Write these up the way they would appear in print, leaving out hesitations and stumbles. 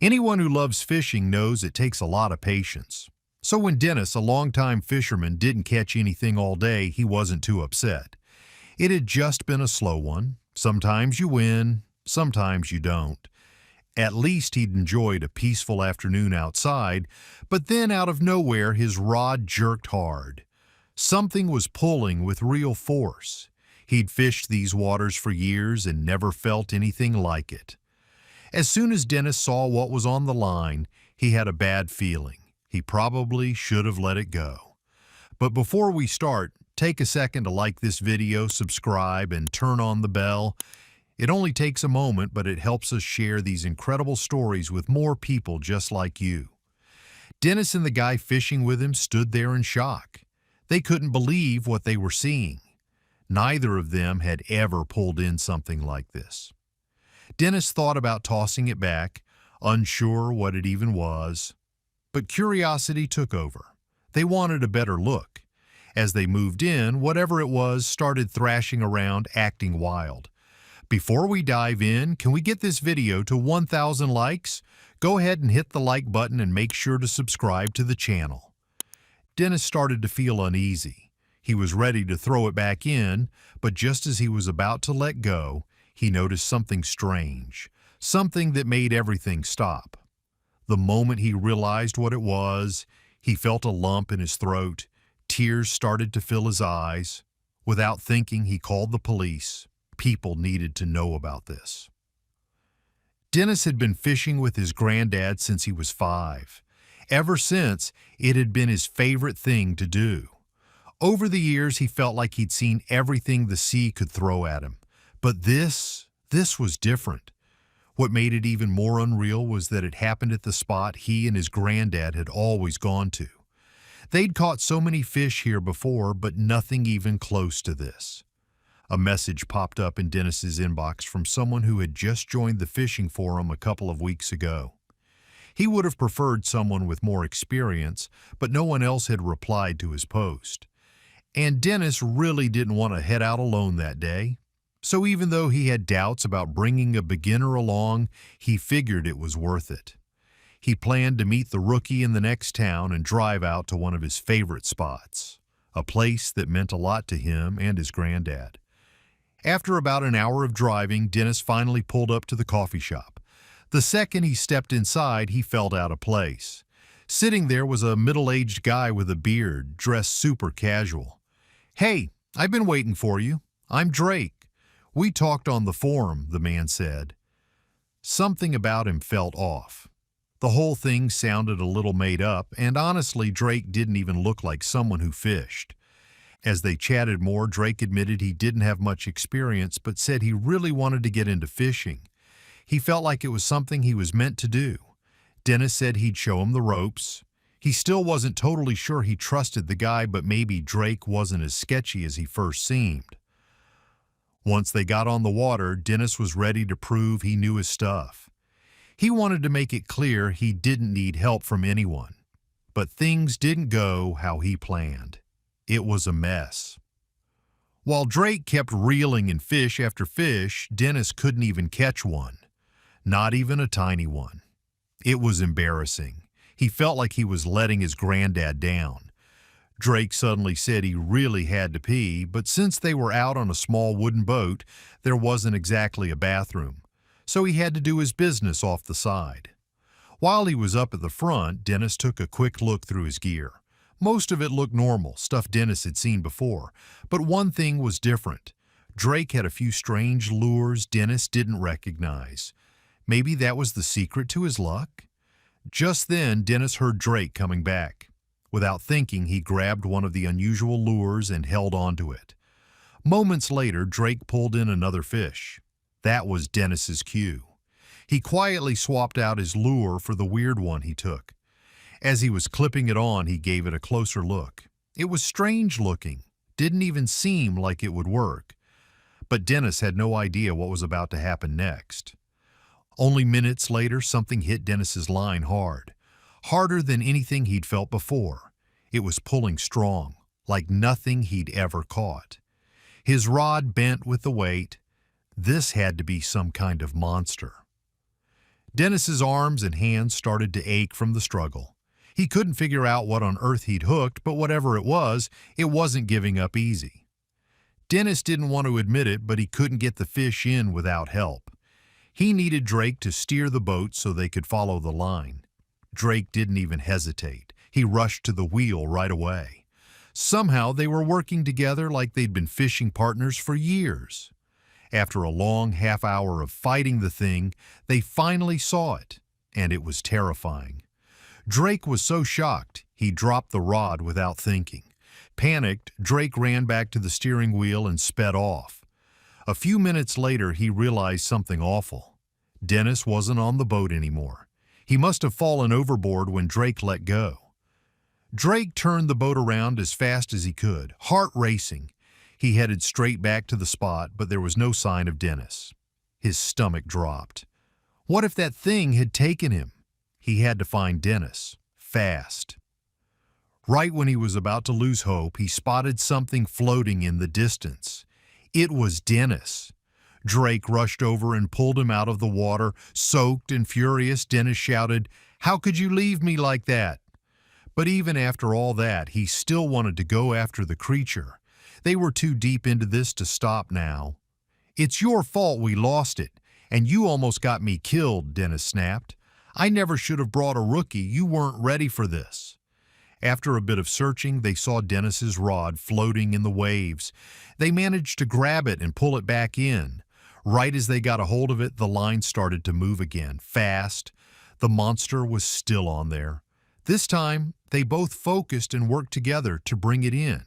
Anyone who loves fishing knows it takes a lot of patience. So when Dennis, a longtime fisherman, didn't catch anything all day, he wasn't too upset. It had just been a slow one. Sometimes you win, sometimes you don't. At least he'd enjoyed a peaceful afternoon outside, but then out of nowhere his rod jerked hard. Something was pulling with real force. He'd fished these waters for years and never felt anything like it. As soon as Dennis saw what was on the line, he had a bad feeling. He probably should have let it go. But before we start, take a second to like this video, subscribe, and turn on the bell. It only takes a moment, but it helps us share these incredible stories with more people just like you. Dennis and the guy fishing with him stood there in shock. They couldn't believe what they were seeing. Neither of them had ever pulled in something like this. Dennis thought about tossing it back, unsure what it even was. But curiosity took over. They wanted a better look. As they moved in, whatever it was started thrashing around, acting wild. Before we dive in, can we get this video to 1,000 likes? Go ahead and hit the like button and make sure to subscribe to the channel. Dennis started to feel uneasy. He was ready to throw it back in, but just as he was about to let go, he noticed something strange, something that made everything stop. The moment he realized what it was, he felt a lump in his throat. Tears started to fill his eyes. Without thinking, he called the police. People needed to know about this. Dennis had been fishing with his granddad since he was 5. Ever since, it had been his favorite thing to do. Over the years, he felt like he'd seen everything the sea could throw at him. But this was different. What made it even more unreal was that it happened at the spot he and his granddad had always gone to. They'd caught so many fish here before, but nothing even close to this. A message popped up in Dennis's inbox from someone who had just joined the fishing forum a couple of weeks ago. He would have preferred someone with more experience, but no one else had replied to his post. And Dennis really didn't want to head out alone that day. So even though he had doubts about bringing a beginner along, he figured it was worth it. He planned to meet the rookie in the next town and drive out to one of his favorite spots, a place that meant a lot to him and his granddad. After about an hour of driving, Dennis finally pulled up to the coffee shop. The second he stepped inside, he felt out of place. Sitting there was a middle-aged guy with a beard, dressed super casual. "Hey, I've been waiting for you. I'm Drake. We talked on the forum," the man said. Something about him felt off. The whole thing sounded a little made up, and honestly, Drake didn't even look like someone who fished. As they chatted more, Drake admitted he didn't have much experience, but said he really wanted to get into fishing. He felt like it was something he was meant to do. Dennis said he'd show him the ropes. He still wasn't totally sure he trusted the guy, but maybe Drake wasn't as sketchy as he first seemed. Once they got on the water, Dennis was ready to prove he knew his stuff. He wanted to make it clear he didn't need help from anyone. But things didn't go how he planned. It was a mess. While Drake kept reeling in fish after fish, Dennis couldn't even catch one. Not even a tiny one. It was embarrassing. He felt like he was letting his granddad down. Drake suddenly said he really had to pee, but since they were out on a small wooden boat, there wasn't exactly a bathroom. So he had to do his business off the side. While he was up at the front, Dennis took a quick look through his gear. Most of it looked normal, stuff Dennis had seen before, but one thing was different. Drake had a few strange lures Dennis didn't recognize. Maybe that was the secret to his luck? Just then, Dennis heard Drake coming back. Without thinking, he grabbed one of the unusual lures and held onto it. Moments later, Drake pulled in another fish. That was Dennis's cue. He quietly swapped out his lure for the weird one he took. As he was clipping it on, he gave it a closer look. It was strange looking, didn't even seem like it would work. But Dennis had no idea what was about to happen next. Only minutes later, something hit Dennis's line hard. Harder than anything he'd felt before. It was pulling strong, like nothing he'd ever caught. His rod bent with the weight. This had to be some kind of monster. Dennis's arms and hands started to ache from the struggle. He couldn't figure out what on earth he'd hooked, but whatever it wasn't giving up easy. Dennis didn't want to admit it, but he couldn't get the fish in without help. He needed Drake to steer the boat so they could follow the line. Drake didn't even hesitate. He rushed to the wheel right away. Somehow they were working together like they'd been fishing partners for years. After a long half hour of fighting the thing, they finally saw it, and it was terrifying. Drake was so shocked, he dropped the rod without thinking. Panicked, Drake ran back to the steering wheel and sped off. A few minutes later, he realized something awful. Dennis wasn't on the boat anymore. He must have fallen overboard when Drake let go. Drake turned the boat around as fast as he could, heart racing. He headed straight back to the spot, but there was no sign of Dennis. His stomach dropped. What if that thing had taken him? He had to find Dennis, fast. Right when he was about to lose hope, he spotted something floating in the distance. It was Dennis. Drake rushed over and pulled him out of the water. Soaked and furious, Dennis shouted, "How could you leave me like that?" But even after all that, he still wanted to go after the creature. They were too deep into this to stop now. "It's your fault we lost it, and you almost got me killed," Dennis snapped. "I never should have brought a rookie. You weren't ready for this." After a bit of searching, they saw Dennis's rod floating in the waves. They managed to grab it and pull it back in. Right as they got a hold of it, the line started to move again, fast. The monster was still on there. This time, they both focused and worked together to bring it in.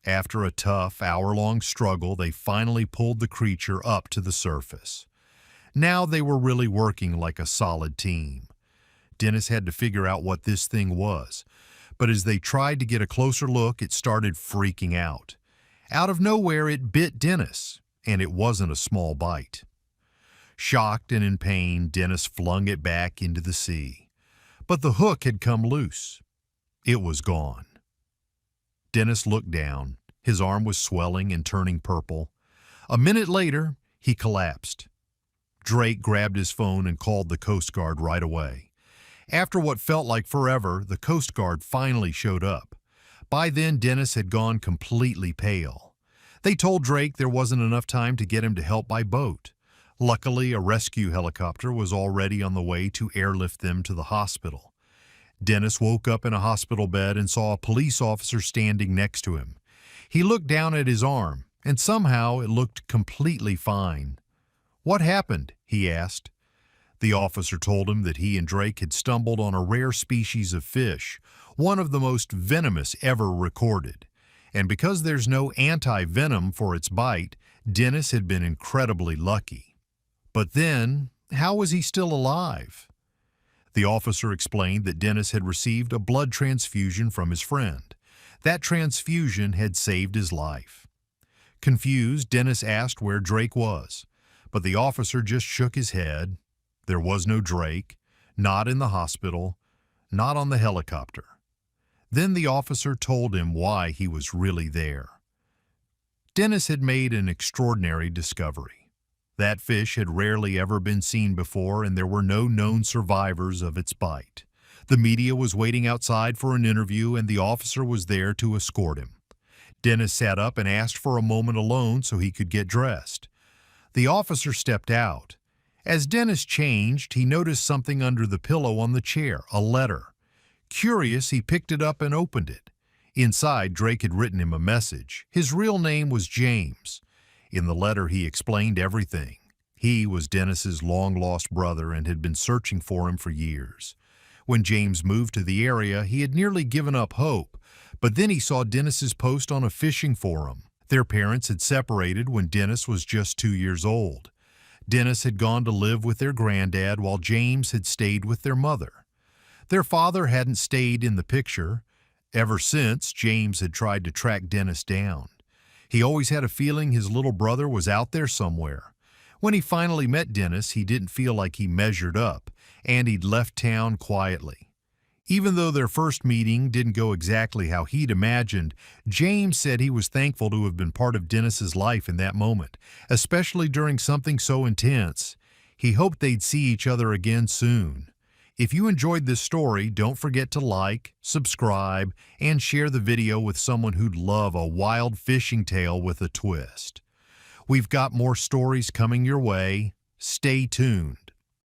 After a tough, hour-long struggle, they finally pulled the creature up to the surface. Now they were really working like a solid team. Dennis had to figure out what this thing was, but as they tried to get a closer look, it started freaking out. Out of nowhere, it bit Dennis, and it wasn't a small bite. Shocked and in pain, Dennis flung it back into the sea. But the hook had come loose. It was gone. Dennis looked down. His arm was swelling and turning purple. A minute later, he collapsed. Drake grabbed his phone and called the Coast Guard right away. After what felt like forever, the Coast Guard finally showed up. By then, Dennis had gone completely pale. They told Drake there wasn't enough time to get him to help by boat. Luckily, a rescue helicopter was already on the way to airlift them to the hospital. Dennis woke up in a hospital bed and saw a police officer standing next to him. He looked down at his arm, and somehow it looked completely fine. "What happened?" he asked. The officer told him that he and Drake had stumbled on a rare species of fish, one of the most venomous ever recorded. And because there's no anti-venom for its bite, Dennis had been incredibly lucky. But then, how was he still alive? The officer explained that Dennis had received a blood transfusion from his friend. That transfusion had saved his life. Confused, Dennis asked where Drake was, but the officer just shook his head. There was no Drake, not in the hospital, not on the helicopter. Then the officer told him why he was really there. Dennis had made an extraordinary discovery. That fish had rarely ever been seen before, and there were no known survivors of its bite. The media was waiting outside for an interview, and the officer was there to escort him. Dennis sat up and asked for a moment alone so he could get dressed. The officer stepped out. As Dennis changed, he noticed something under the pillow on the chair, a letter. Curious, he picked it up and opened it. Inside, Drake had written him a message. His real name was James. In the letter, he explained everything. He was Dennis's long-lost brother and had been searching for him for years. When James moved to the area, he had nearly given up hope, but then he saw Dennis's post on a fishing forum. Their parents had separated when Dennis was just 2 years old. Dennis had gone to live with their granddad while James had stayed with their mother. Their father hadn't stayed in the picture. Ever since, James had tried to track Dennis down. He always had a feeling his little brother was out there somewhere. When he finally met Dennis, he didn't feel like he measured up, and he'd left town quietly. Even though their first meeting didn't go exactly how he'd imagined, James said he was thankful to have been part of Dennis's life in that moment, especially during something so intense. He hoped they'd see each other again soon. If you enjoyed this story, don't forget to like, subscribe, and share the video with someone who'd love a wild fishing tale with a twist. We've got more stories coming your way. Stay tuned.